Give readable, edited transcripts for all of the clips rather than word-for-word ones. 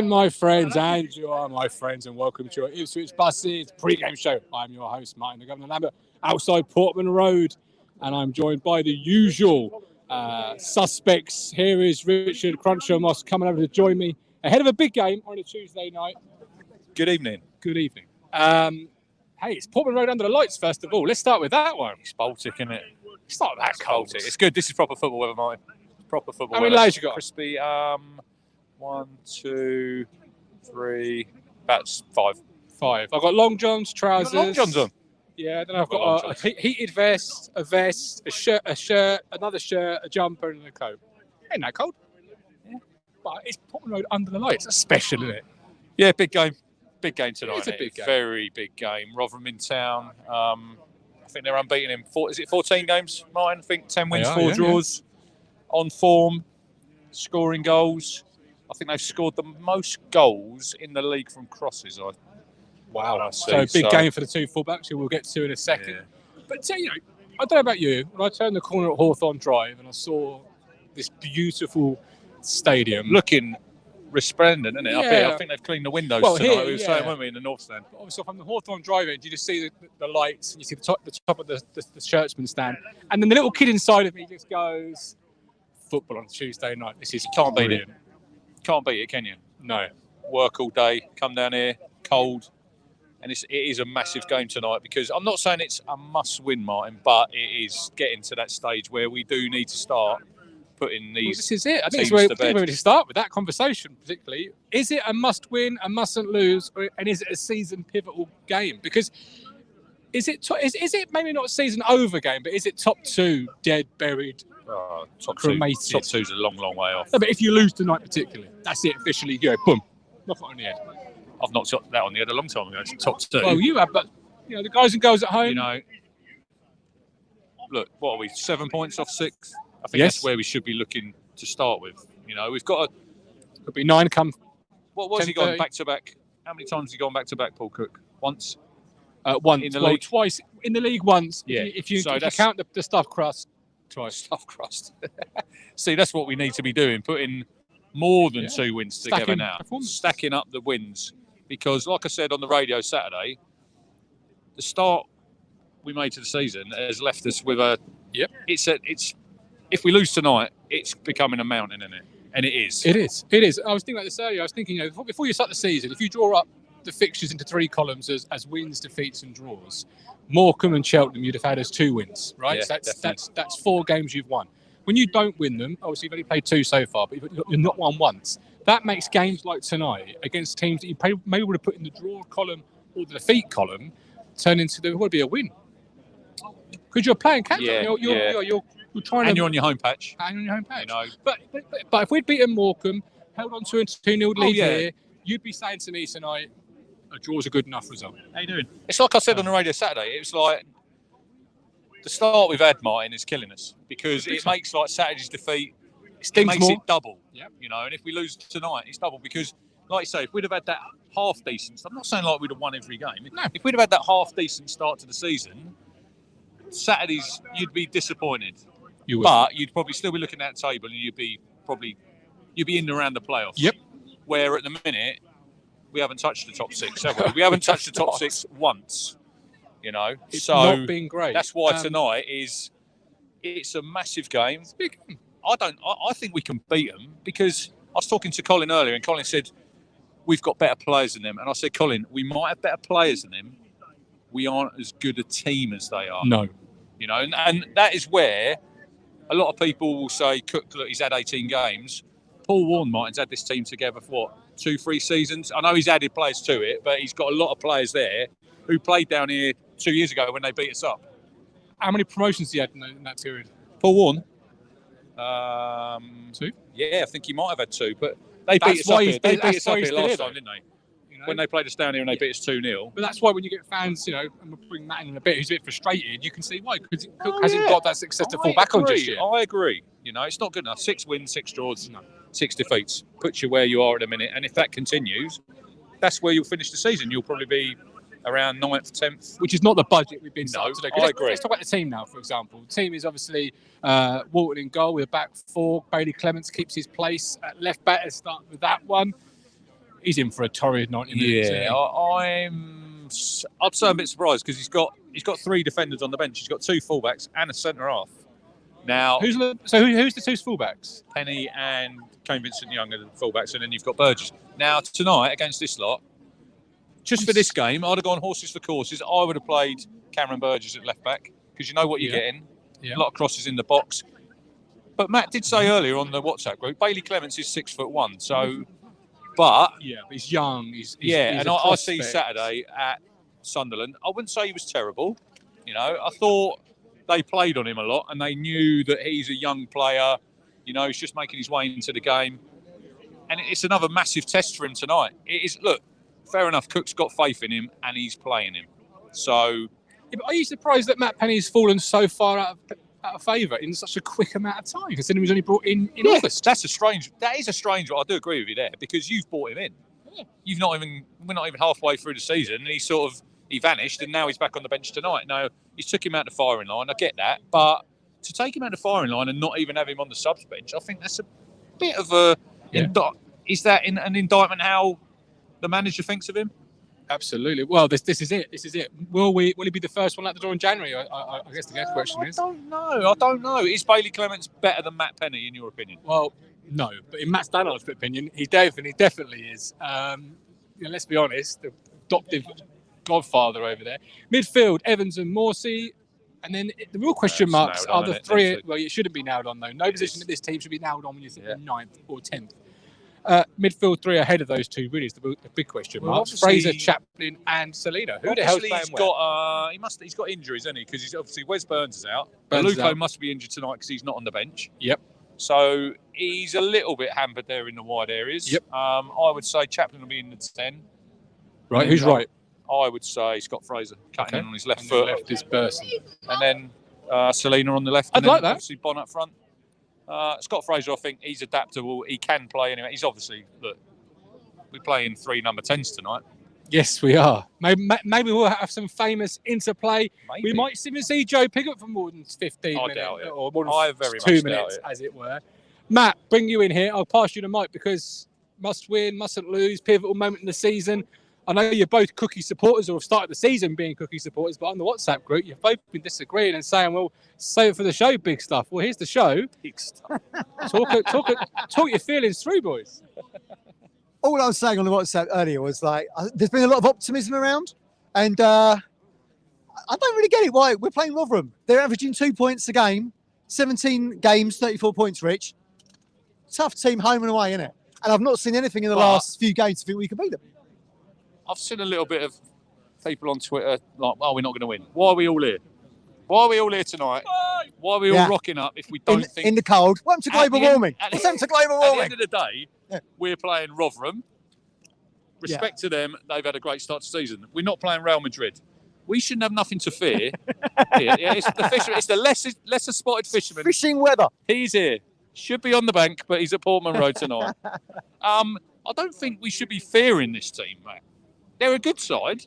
I'm my friends, and you are my friends, and welcome to your Ipswich Buses pre-game show. I'm your host, Martin the Governor Lambert, outside Portman Road, and I'm joined by the usual suspects. Here is Richard Cruncher Moss coming over to join me ahead of a big game on a Tuesday night. Good evening. Good evening. Hey, it's Portman Road under the lights, first of all. Let's start with that one. It's Baltic, isn't it? It's not that cold. Baltic. It's good. This is proper football weather, Martin. Proper football How many weather. layers you got? Crispy. 1, 2, 3, about 5. I've got long johns, trousers. Long johns on. Yeah, then I've got a heated vest, a shirt, another shirt, a jumper, and a coat. Ain't that cold? Yeah. But it's Portman Road under the lights. It's special, isn't it? Yeah, big game. Big game tonight. It's a big game. Very big game. Rotherham in town. I think they're unbeaten in 14 games, Martin? I think 10 wins, 4 draws. Yeah. On form, scoring goals. I think they've scored the most goals in the league from crosses. Wow. So big game for the two fullbacks, who we'll get to in a second. Yeah. But, I don't know about you. When I turned the corner at Hawthorne Drive and I saw this beautiful stadium. Looking resplendent, isn't it? Up here, I think they've cleaned the windows tonight. We were saying, weren't we, in the North Stand? But obviously, from the Hawthorne Drive end, you just see the lights and you see the top of the churchman stand. And then the little kid inside of me just goes, football on Tuesday night. This is can't beat it. Can't beat it, can you? No. Work all day, come down here, cold. And it is a massive game tonight, because I'm not saying it's a must-win, Martin, but it is getting to that stage where we do need to start putting these. This is it. I think it's where we need to start with that conversation, particularly. Is it a must-win, a mustn't lose, and is it a season pivotal game? Because is it maybe not a season over game, but is it top 2 dead, buried? Cremated. Top 2's a long, long way off. No, but if you lose tonight, particularly, that's it. Officially, you go boom, knock it on the head. I've knocked that on the head a long time ago. It's top 2. Well, you have, but the guys and girls at home. Look, what are we? 7 points off 6. I think that's where we should be looking to start with. We've got could be 9 come. What was he gone back to back? How many times has he gone back to back, Paul Cook? Once. Once in the league. Twice in the league. Once. Yeah. If you count the stuffed crust. Twice. Stuffed crust. See, that's what we need to be doing. Putting more than 2 wins together now. Stacking up the wins. Because, like I said on the radio Saturday, the start we made to the season has left us with a. Yep. It's. If we lose tonight, it's becoming a mountain, isn't it? And it is. It is. I was thinking about this earlier. I was thinking, before you start the season, if you draw up the fixtures into 3 columns as wins, defeats, and draws, Morecambe and Cheltenham you'd have had as 2 wins, right? Yeah, so that's 4 games you've won. When you don't win them, obviously you've only played 2 so far, but you've not won once. That makes games like tonight against teams that you maybe would have put in the draw column or the defeat column turn into there would be a win. Because you're playing catch up. You're trying you're on your home patch. And on your home patch. But if we'd beaten Morecambe, held on to a 2-0 lead here, you'd be saying to me tonight, a draw's a good enough result. How you doing? It's like I said on the radio Saturday. It was like the start we've had, Martin, is killing us, because it makes like Saturday's defeat. It makes it double. Yep. And if we lose tonight, it's double, because, like you say, if we'd have had that half decent, I'm not saying like we'd have won every game. No. If we'd have had that half decent start to the season, Saturdays you'd be disappointed. You would. But you'd probably still be looking at the table and you'd be in around the playoffs. Yep. Where at the minute we haven't touched the top 6, have we? We haven't touched the top 6 once. It's not been great. That's why tonight it's a massive game. It's a big game. I think we can beat them, because I was talking to Colin earlier and Colin said we've got better players than them, and I said, Colin, we might have better players than them. We aren't as good a team as they are. No. And that is where a lot of people will say, Cook, look, he's had 18 games. Paul Warne Martin's had this team together for 2-3 seasons. I know he's added players to it, but he's got a lot of players there who played down here 2 years ago when they beat us up. How many promotions he had in that period? Paul Warne? 2? Yeah, I think he might have had 2, but they beat us up here. They beat us up here last time, didn't they? When they played us down here and they beat us 2-0. But that's why when you get fans, and we'll bring Matt in a bit, who's a bit frustrated, you can see why. Because Cook hasn't got that success to fall back on just yet. I agree. It's not good enough. 6 wins, 6 draws, 6 defeats. Puts you where you are at the minute. And if that continues, that's where you'll finish the season. You'll probably be around 9th, 10th. Which is not the budget we've been No, today. I agree. Let's talk about the team now, for example. The team is obviously Walton in goal with a back 4. Bailey Clements keeps his place at left back. Let's start with that one. he's in for a torrid 90 minutes. Yeah, I'd say I'm a bit surprised because he's got 3 defenders on the bench. He's got 2 fullbacks and a centre half. Now, who's the 2 fullbacks? Penny and Kane Vincent-Young are the fullbacks, and then you've got Burgess. Now, tonight against this lot, just for this game, I'd have gone horses for courses. I would have played Cameron Burgess at left back because you know what you're getting. Yeah. A lot of crosses in the box. But Matt did say earlier on the WhatsApp group, Bailey Clements is 6'1", so. But he's young. He's and I see Saturday at Sunderland. I wouldn't say he was terrible. You know, I thought they played on him a lot, and they knew that he's a young player. You know, he's just making his way into the game, and it's another massive test for him tonight. It is. Look, fair enough. Cook's got faith in him, and he's playing him. So, yeah, but are you surprised that Matt Penny's fallen so far out of favour in such a quick amount of time? Considering he was only brought in August. That is a strange one. I do agree with you there because you've brought him in. Yeah. We're not even halfway through the season, and he vanished, and now he's back on the bench tonight. Now he's took him out the firing line. I get that, but to take him out the firing line and not even have him on the subs bench, I think that's a bit of a. Yeah. Is that an indictment how the manager thinks of him? Absolutely. Well, this is it. This is it. Will he be the first one out the door in January? I guess the next question is. I don't know. Is Bailey Clements better than Matt Penny in your opinion? Well, no. But in Matt Stannard's opinion, he definitely is. Let's be honest. The adoptive godfather over there. Midfield: Evans and Morsey. And then the real question marks are the 3. Well, it shouldn't be nailed on though. No position of this team should be nailed on when you're thinking 9th or 10th. Midfield 3 ahead of those 2 really is the big question marks. Fraser, Chaplin, and Selina. Who the hell's playing well? He's got injuries, hasn't he? Because he's obviously Wes Burns is out. Luco must be injured tonight because he's not on the bench. Yep. So he's a little bit hampered there in the wide areas. Yep. I would say Chaplin will be in the 10. Right. Who's right? I would say Scott Fraser cutting in on his left and foot. Left is Burson. And then Selina on the left. I'd like that. Obviously Bon up front. Scott Fraser, I think he's adaptable. He can play anyway. He's obviously, look, we're playing 3 number 10s tonight. Yes, we are. Maybe we'll have some famous interplay. Maybe. We might even see Joe Pigott for more than 15 minutes. Doubt it. Or more than 2 minutes, as it were. Matt, bring you in here. I'll pass you the mic because must win, mustn't lose, pivotal moment in the season. I know you're both Cookie supporters or have started the season being Cookie supporters, but on the WhatsApp group, you've both been disagreeing and saying, well, save it for the show, big stuff. Well, here's the show. Big stuff. Talk your feelings through, boys. All I was saying on the WhatsApp earlier was like, there's been a lot of optimism around, and I don't really get it. Why? We're playing Rotherham. They're averaging 2 points a game, 17 games, 34 points, Rich. Tough team home and away, innit? And I've not seen anything in the last few games to think we can beat them. I've seen a little bit of people on Twitter like, oh, we're not going to win. Why are we all here? Why are we all here tonight? Why are we all rocking up if we don't think... In the cold. Welcome to global warming. Welcome to global warming. At the end of the day, we're playing Rotherham. Respect to them. They've had a great start to the season. We're not playing Real Madrid. We shouldn't have nothing to fear. It's the fisherman. It's the lesser spotted fisherman. Fishing weather. He's here. Should be on the bank, but he's at Portman Road tonight. I don't think we should be fearing this team, mate. They're a good side,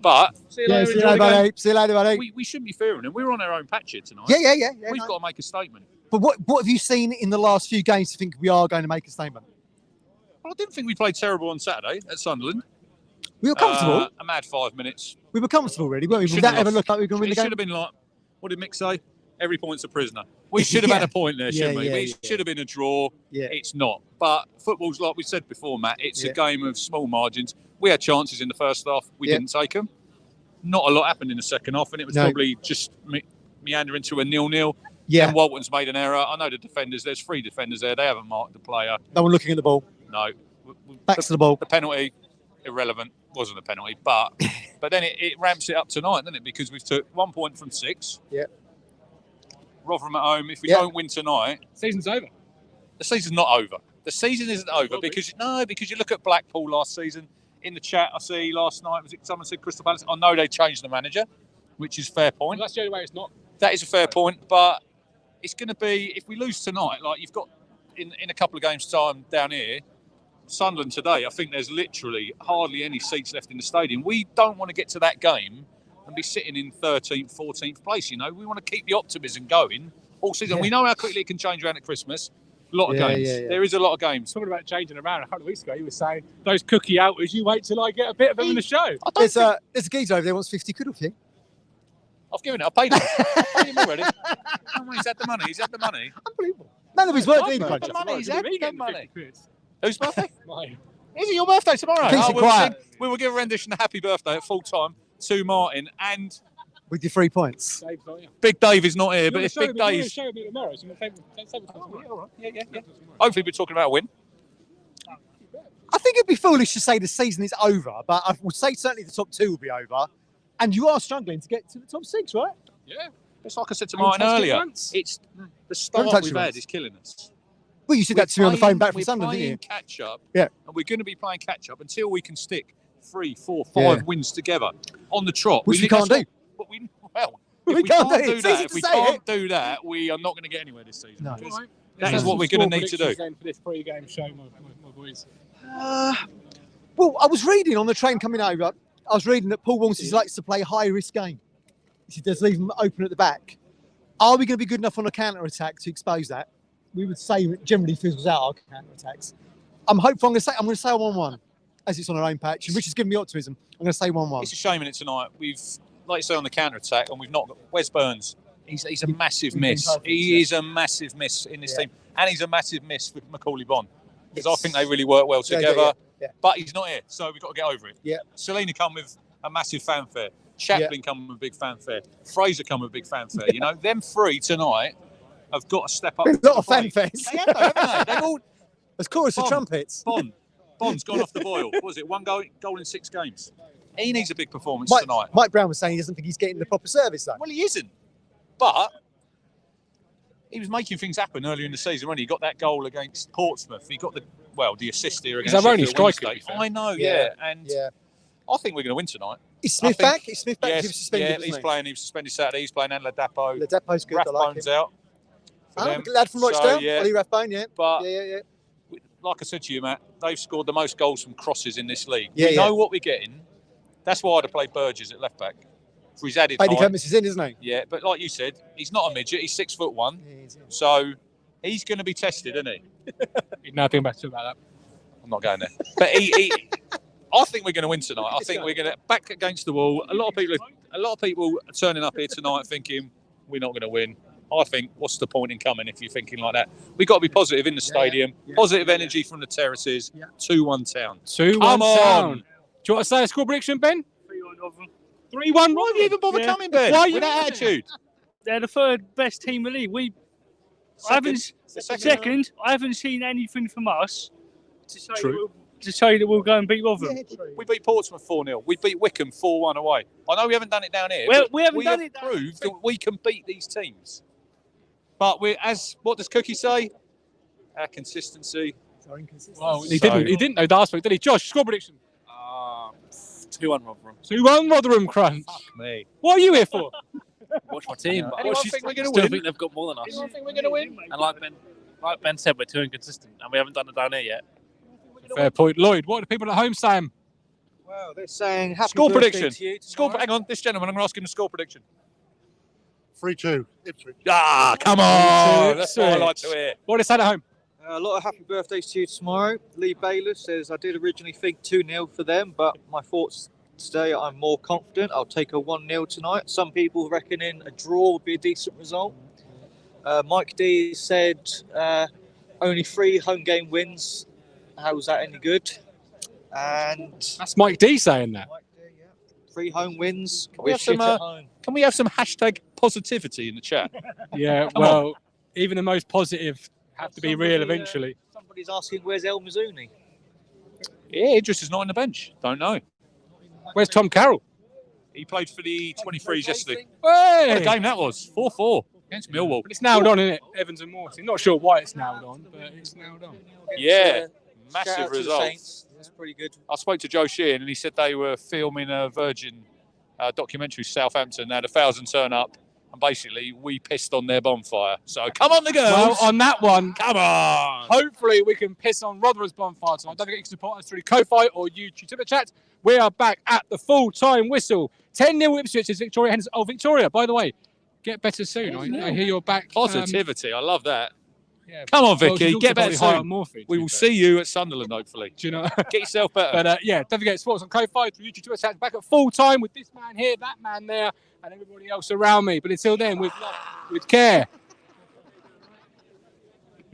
but see you later, buddy. We shouldn't be fearing them. We're on our own patch here tonight. Yeah. We've got to make a statement. But what have you seen in the last few games to think we are going to make a statement? Well, I didn't think we played terrible on Saturday at Sunderland. We were comfortable. A mad 5 minutes. We were comfortable, really, weren't we? Did that ever look like we were going to win the game? It should have been like, what did Mick say? Every point's a prisoner. We should have had a point there, shouldn't we? It should have been a draw. Yeah. It's not. But football's like we said before, Matt. It's a game of small margins. We had chances in the first half. We didn't take them. Not a lot happened in the second half, and it was probably just meandering to a 0-0. Yeah. And Walton's made an error. I know the defenders. There's 3 defenders there. They haven't marked the player. No one looking at the ball. No. Backs to the ball. The penalty, irrelevant. Wasn't a penalty, but then it ramps it up tonight, doesn't it? Because we've took 1 point from 6. Yeah. Rotherham at home. If we don't win tonight, season's over. The season's not over. The season isn't over because you look at Blackpool last season. In the chat, I see last night someone said Crystal Palace. I know they changed the manager, which is a fair point. Well, that's the only way it's not. That is a fair point, but it's going to be if we lose tonight, like you've got in a couple of games' time down here. Sunderland today, I think there's literally hardly any seats left in the stadium. We don't want to get to that game and be sitting in 13th, 14th place. You know, we want to keep the optimism going all season. We know how quickly it can change around at Christmas. A lot of games. There is a lot of games. Talking about changing around a couple of weeks ago, he was saying those cookie outers. You wait till I get a bit of them in the show. There's a geezer over there who wants 50 quid off you. I've given it. I paid him. I paid him already. Oh, he's had the money. He's had the money. Unbelievable. None of his work He's either. had the money. He's had the money. Whose birthday? Mine. Is it your birthday tomorrow? Keeps it quiet. We will give a rendition of Happy Birthday at full time to Martin and With your 3 points. Dave's not here. Big Dave is not here, but if Big You're going Dave, to show me tomorrow. So yeah. Hopefully we're talking about a win. I think it'd be foolish to say the season is over, but I would say certainly the top 2 will be over. And you are struggling to get to the top 6, right? Yeah. It's like I said to Martin earlier. It's the start we've had is killing us. Well, you said that to me on the phone back from Sunderland, We're didn't playing catch up. Yeah. And we're going to be playing catch up until we can stick 3, 4, 5 wins together on the trot. Which we can't do. But if We we can't can't do it. do It's that, easy if to we say can't do that, we are not going to get anywhere this season. No. Because that is what we're going to need to do. Then for this pre-game show, my boys. Well, I was reading on the train coming over, I was reading that Paul Walmsley likes to play a high-risk game. He does leave them open at the back. Are we going to be good enough on a counter-attack to expose that? We would say it generally fizzles out our counter-attacks. I'm hopeful. I'm going to say a 1-1, as it's on our own patch. And Richard's given me optimism. I'm going to say 1-1. It's a shame in it tonight. We've, like you say, on the counter-attack, and we've not got... Where's Burns? He's a massive miss. perfect, He is a massive miss in this team. And he's a massive miss with Macaulay Bond. Because I think they really work well together. Yeah. But he's not here, so we've got to get over it. Yeah. Selena come with a massive fanfare. Chaplin come with a big fanfare. Fraser come with a big fanfare. You know, them 3 tonight have got to step up. There's a lot of fanfares. They have, though, haven't they? They've all... As chorus of trumpets. Bond's gone off the boil. What was it? 1 goal in 6 games. He needs a big performance Mike, tonight. Mike Brown was saying he doesn't think he's getting the proper service, though. Well, he isn't. But he was making things happen earlier in the season when he got that goal against Portsmouth. He got the assist here against He's our only Sheffield striker, Wednesday. to be fair. I know, Yeah. And I think we're going to win tonight. Is Smith back? Is Smith back? Yes, He was suspended, wasn't he's he? playing. He was suspended Saturday. He's playing, and Ladapo. The Depo's good. I like Rathbone's him. out. for them. Lad from Rochdale, yeah. Ollie Rathbone, yeah. But Yeah. like I said to you, Matt, they've scored the most goals from crosses in this league. Yeah, we know what we're getting. That's why I'd have played Burgess at left back. For his added Bailey height. Clements is in, isn't he? Yeah, but like you said, he's not a midget. He's 6'1", Yeah, he's in. so he's going to be tested, isn't he? Nothing better about that. I'm not going there. But I think we're going to win tonight. I think we're going to back against the wall. A lot of people are turning up here tonight thinking we're not going to win. I think, what's the point in coming if you're thinking like that? We've got to be positive in the stadium. Yeah. Positive energy from the terraces. Yeah. 2-1 Town. 2-1 Come on. Town. Do you want to say a score prediction, Ben? 3-1. Why do you even bother Yeah. coming, Ben? Why are you with that doing attitude? They're the third best team in the league. Second, I haven't seen anything from us to say that we'll go and beat Rotherham. We beat Portsmouth 4-0. We beat Wickham 4-1 away. I know we haven't done it down here. Well, but we haven't done have it down proved that we can beat these teams. But what does Cookie say? Our consistency. Well, he didn't know last week, did he? Josh, score prediction. 2-1 Rotherham. 2-1 Rotherham Crunch. Fuck me. What are you here for? Watch my team. But Anyone I think we're gonna still win? think they've got more than us. Anyone think we're going to win? And like Ben said, we're too inconsistent, and we haven't done it down here yet. Fair point. Lloyd, what are the people at home saying? Well, they're saying happy Score birthday prediction. to you Score. tomorrow. Hang on, this gentleman. I'm going to ask him the score prediction. 3-2, Ipswich. Ah, come on. That's what I Ipswich. like to hear. What are they saying at home? A lot of happy birthdays to you tomorrow. Lee Baylor says, I did originally think 2-0 for them, but my thoughts today, I'm more confident. I'll take a 1-0 tonight. Some people reckoning a draw would be a decent result. Mike D said only 3 home game wins. How was that any good? And That's Mike D saying that. Mike D, yeah. 3 home wins. Can we have some, at home. Can we have some hashtag positivity in the chat? Yeah, Come well, even the most positive have to be real Somebody, eventually. Somebody's asking, where's El Mazzuni? Yeah, Idris is not on the bench. Don't know. Where's Tom Carroll? He played for the 23s yesterday. What a Hey! game that was. 4-4 against Millwall. But it's nailed on, isn't it? Evans and Morton. Not sure why it's nailed on, but it's nailed on. Yeah, Shout massive out to the result. Saints. That's pretty good. I spoke to Joe Sheehan and he said they were filming a Virgin documentary, Southampton. They had 1,000 turn up and basically we pissed on their bonfire. So come on the girls. Well, on that one, Come on. hopefully we can piss on Rotherham's bonfire tonight. Don't forget you can support us through Ko-Fi or YouTube Super Chat. We are back at the full-time whistle. 10-0 Ipswich is Victoria Henderson. Oh, Victoria, by the way, get better soon. I hear you're back. Positivity. I love that. Yeah. Come on, Well, she's Vicky, also get better probably high on soon. morphine, We to be will fair. see you at Sunderland, hopefully. Do you know? Get yourself better. But yeah, don't forget sports on Code 5 through YouTube Twitter. Chat back at full time with this man here, that man there, and everybody else around me. But until then, with love, with care,